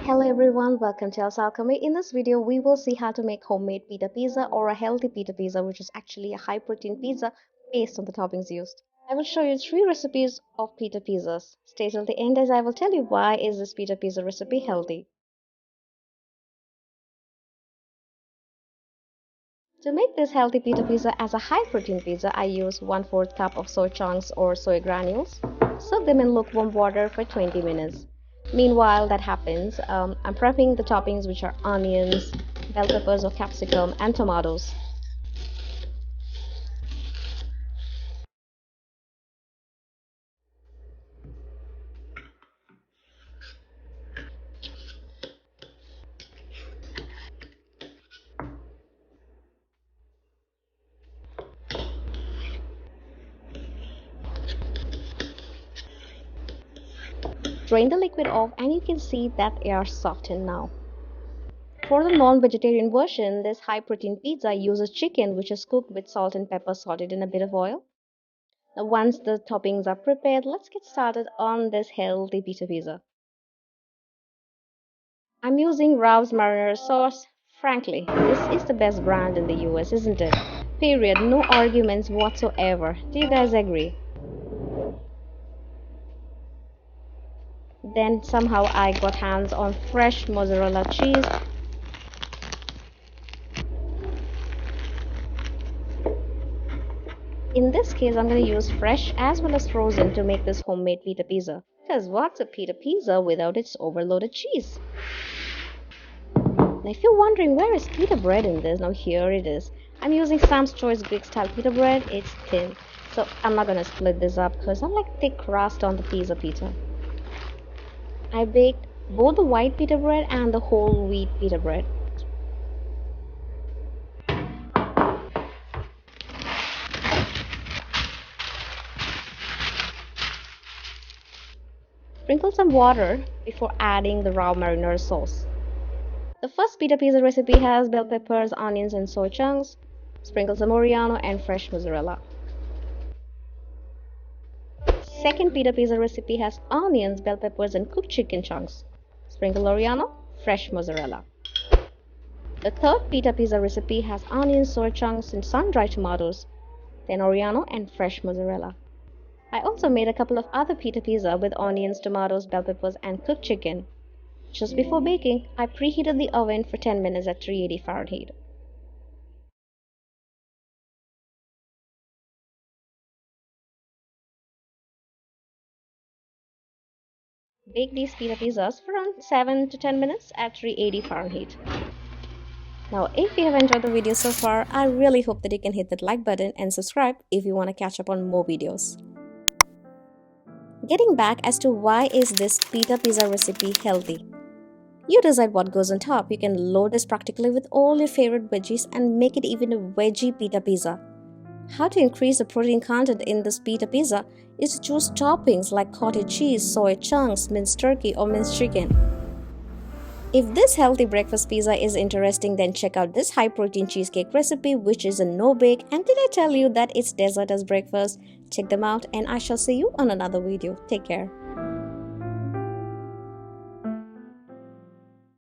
Hello everyone, welcome to Elsa Alchemy. In this video, we will see how to make homemade pita pizza or a healthy pita pizza, which is actually a high protein pizza based on the toppings used. I will show you 3 recipes of pita pizzas. Stay till the end as I will tell you why is this pita pizza recipe healthy. To make this healthy pita pizza as a high protein pizza, I use 1/4 cup of soy chunks or soy granules. Soak them in lukewarm water for 20 minutes. Meanwhile that happens, I'm prepping the toppings, which are onions, bell peppers or capsicum, and tomatoes. Drain the liquid off and you can see that they are softened now. For the non-vegetarian version, this high-protein pizza uses chicken which is cooked with salt and pepper salted in a bit of oil. Now once the toppings are prepared, let's get started on this healthy pita pizza. I'm using Ralph's marinara sauce. Frankly, this is the best brand in the US, isn't it? Period. No arguments whatsoever. Do you guys agree? Then somehow I got hands on fresh mozzarella cheese. In this case, I'm going to use fresh as well as frozen to make this homemade pita pizza. Because what's a pita pizza without its overloaded cheese? Now if you're wondering where is pita bread in this, now here it is. I'm using Sam's Choice Greek style pita bread. It's thin, so I'm not going to split this up because I like thick crust on the pita. I baked both the white pita bread and the whole wheat pita bread. Sprinkle some water before adding the raw marinara sauce. The first pita pizza recipe has bell peppers, onions, and soy chunks. Sprinkle some oregano and fresh mozzarella. Second pita pizza recipe has onions, bell peppers, and cooked chicken chunks. Sprinkle oregano, fresh mozzarella. The third pita pizza recipe has onions, soy chunks, and sun-dried tomatoes, then oregano and fresh mozzarella. I also made a couple of other pita pizza with onions, tomatoes, bell peppers, and cooked chicken. Just before baking, I preheated the oven for 10 minutes at 380 Fahrenheit. Bake these pita pizzas for around 7 to 10 minutes at 380 Fahrenheit. Now, if you have enjoyed the video so far, I really hope that you can hit that like button and subscribe if you want to catch up on more videos. Getting back as to why is this pita pizza recipe healthy. You decide what goes on top. You can load this practically with all your favorite veggies and make it even a veggie pita pizza. How to increase the protein content in this pita pizza is to choose toppings like cottage cheese, soy chunks, minced turkey, or minced chicken. If this healthy breakfast pizza is interesting, then check out this high protein cheesecake recipe, which is a no bake. And did I tell you that it's dessert as breakfast? Check them out and I shall see you on another video. Take care.